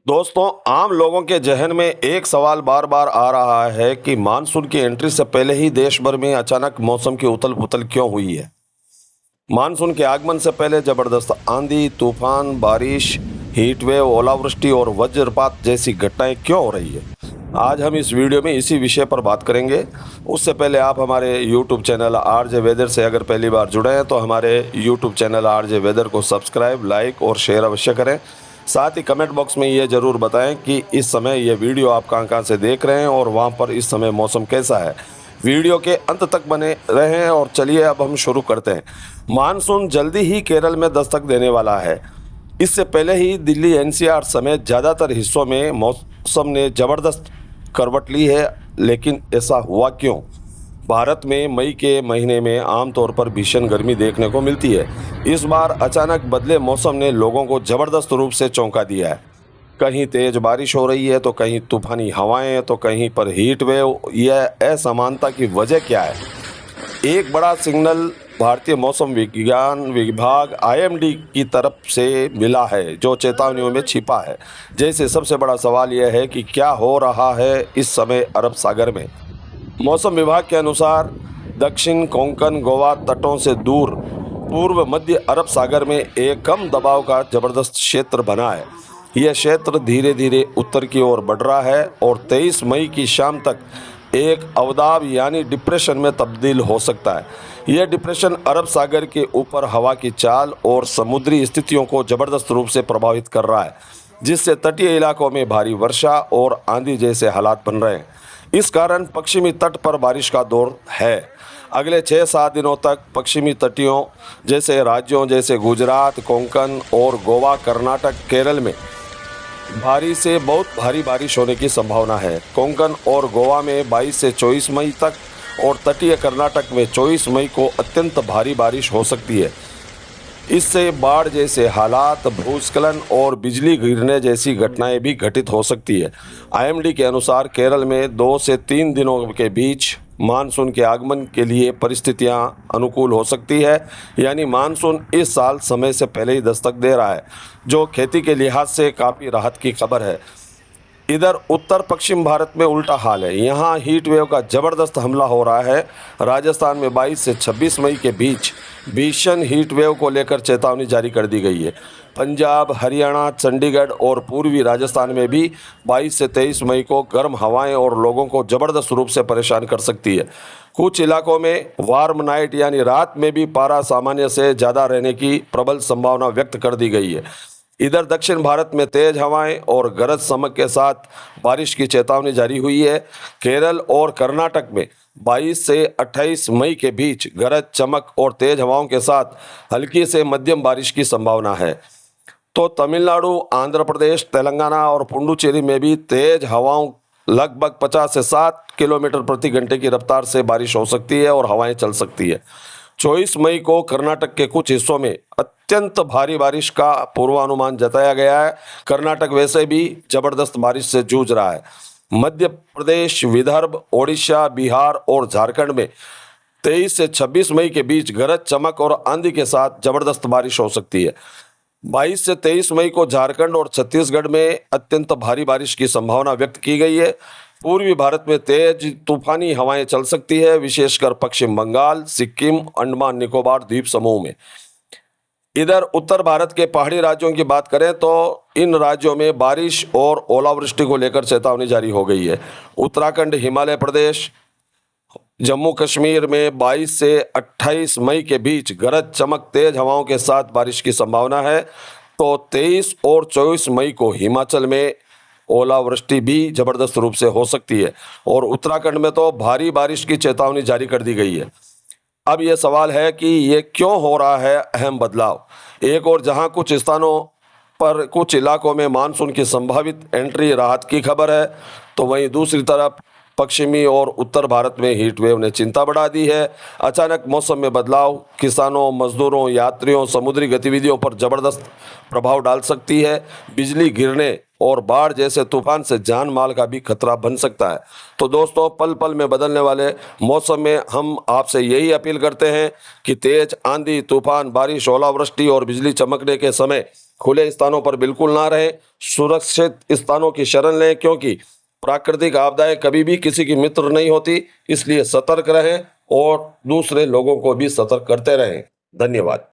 दोस्तों, आम लोगों के जहन में एक सवाल बार बार आ रहा है कि मानसून की एंट्री से पहले ही देश भर में अचानक मौसम की उथल पुथल क्यों हुई है। मानसून के आगमन से पहले जबरदस्त आंधी, तूफान, बारिश, हीट वेव, ओलावृष्टि और वज्रपात जैसी घटनाएं क्यों हो रही है। आज हम इस वीडियो में इसी विषय पर बात करेंगे। उससे पहले आप हमारे यूट्यूब चैनल आरजे वेदर से अगर पहली बार जुड़े हैं तो हमारे यूट्यूब चैनल आरजे वेदर को सब्सक्राइब, लाइक और शेयर अवश्य करें। साथ ही कमेंट बॉक्स में ये ज़रूर बताएं कि इस समय ये वीडियो आप कहाँ से देख रहे हैं और वहाँ पर इस समय मौसम कैसा है। वीडियो के अंत तक बने रहें और चलिए अब हम शुरू करते हैं। मानसून जल्दी ही केरल में दस्तक देने वाला है। इससे पहले ही दिल्ली, एनसीआर समेत ज़्यादातर हिस्सों में मौसम ने ज़बरदस्त करवट ली है। लेकिन ऐसा हुआ क्यों? भारत में मई के महीने में आमतौर पर भीषण गर्मी देखने को मिलती है। इस बार अचानक बदले मौसम ने लोगों को ज़बरदस्त रूप से चौंका दिया है। कहीं तेज बारिश हो रही है तो कहीं तूफानी हवाएं, तो कहीं पर हीट वेव। यह असमानता की वजह क्या है? एक बड़ा सिग्नल भारतीय मौसम विज्ञान विभाग आईएमडी की तरफ से मिला है, जो चेतावनियों में छिपा है। जैसे सबसे बड़ा सवाल यह है कि क्या हो रहा है इस समय अरब सागर में। मौसम विभाग के अनुसार दक्षिण कोंकण, गोवा तटों से दूर पूर्व मध्य अरब सागर में एक कम दबाव का जबरदस्त क्षेत्र बना है। यह क्षेत्र धीरे धीरे उत्तर की ओर बढ़ रहा है और 23 मई की शाम तक एक अवदाब यानी डिप्रेशन में तब्दील हो सकता है। यह डिप्रेशन अरब सागर के ऊपर हवा की चाल और समुद्री स्थितियों को जबरदस्त रूप से प्रभावित कर रहा है, जिससे तटीय इलाकों में भारी वर्षा और आंधी जैसे हालात बन रहे हैं। इस कारण पश्चिमी तट पर बारिश का दौर है। अगले 6-7 दिनों तक पश्चिमी तटियों जैसे राज्यों जैसे गुजरात, कोंकण और गोवा, कर्नाटक, केरल में भारी से बहुत भारी बारिश होने की संभावना है। कोंकण और गोवा में 22 से 24 मई तक और तटीय कर्नाटक में 24 मई को अत्यंत भारी बारिश हो सकती है। इससे बाढ़ जैसे हालात, भूस्खलन और बिजली गिरने जैसी घटनाएं भी घटित हो सकती है। आईएमडी के अनुसार केरल में 2 से 3 दिनों के बीच मानसून के आगमन के लिए परिस्थितियां अनुकूल हो सकती है, यानी मानसून इस साल समय से पहले ही दस्तक दे रहा है, जो खेती के लिहाज से काफ़ी राहत की खबर है। इधर उत्तर पश्चिम भारत में उल्टा हाल है। यहाँ हीट वेव का जबरदस्त हमला हो रहा है। राजस्थान में 22 से 26 मई के बीच भीषण हीट वेव को लेकर चेतावनी जारी कर दी गई है। पंजाब, हरियाणा, चंडीगढ़ और पूर्वी राजस्थान में भी 22 से 23 मई को गर्म हवाएं और लोगों को जबरदस्त रूप से परेशान कर सकती है। कुछ इलाकों में वार्म नाइट यानी रात में भी पारा सामान्य से ज़्यादा रहने की प्रबल संभावना व्यक्त कर दी गई है। इधर दक्षिण भारत में तेज हवाएं और गरज चमक के साथ बारिश की चेतावनी जारी हुई है। केरल और कर्नाटक में 22 से 28 मई के बीच गरज चमक और तेज हवाओं के साथ हल्की से मध्यम बारिश की संभावना है। तो तमिलनाडु, आंध्र प्रदेश, तेलंगाना और पुडुचेरी में भी तेज हवाओं लगभग 50 से 60 किलोमीटर प्रति घंटे की रफ्तार से बारिश हो सकती है और हवाएं चल सकती है। 24 मई को कर्नाटक के कुछ हिस्सों में अत्यंत भारी बारिश का पूर्वानुमान जताया गया है। कर्नाटक वैसे भी जबरदस्त बारिश से जूझ रहा है। मध्य प्रदेश, विदर्भ, ओडिशा, बिहार और झारखंड में 23 से 26 मई के बीच गरज चमक और आंधी के साथ जबरदस्त बारिश हो सकती है। 22 से 23 मई को झारखंड और छत्तीसगढ़ में अत्यंत भारी बारिश की संभावना व्यक्त की गई है। पूर्वी भारत में तेज तूफानी हवाएं चल सकती है, विशेषकर पश्चिम बंगाल, सिक्किम, अंडमान निकोबार द्वीप समूह में। इधर उत्तर भारत के पहाड़ी राज्यों की बात करें तो इन राज्यों में बारिश और ओलावृष्टि को लेकर चेतावनी जारी हो गई है। उत्तराखंड, हिमाचल प्रदेश, जम्मू कश्मीर में 22 से 28 मई के बीच गरज चमक, तेज हवाओं के साथ बारिश की संभावना है। तो 23 और 24 मई को हिमाचल में ओलावृष्टि भी जबरदस्त रूप से हो सकती है और उत्तराखंड में तो भारी बारिश की चेतावनी जारी कर दी गई है। अब यह सवाल है कि ये क्यों हो रहा है अहम बदलाव। एक और जहां कुछ स्थानों पर कुछ इलाकों में मानसून की संभावित एंट्री राहत की खबर है, तो वहीं दूसरी तरफ पश्चिमी और उत्तर भारत में हीट वेव ने चिंता बढ़ा दी है। अचानक मौसम में बदलाव किसानों, मजदूरों, यात्रियों, समुद्री गतिविधियों पर जबरदस्त प्रभाव डाल सकती है। बिजली गिरने और बाढ़ जैसे तूफान से जान माल का भी खतरा बन सकता है। तो दोस्तों, पल पल में बदलने वाले मौसम में हम आपसे यही अपील करते हैं कि तेज आंधी, तूफान, बारिश, ओलावृष्टि और बिजली चमकने के समय खुले स्थानों पर बिल्कुल ना रहें, सुरक्षित स्थानों की शरण लें, क्योंकि प्राकृतिक आपदाएं कभी भी किसी की मित्र नहीं होती। इसलिए सतर्क रहें और दूसरे लोगों को भी सतर्क करते रहें। धन्यवाद।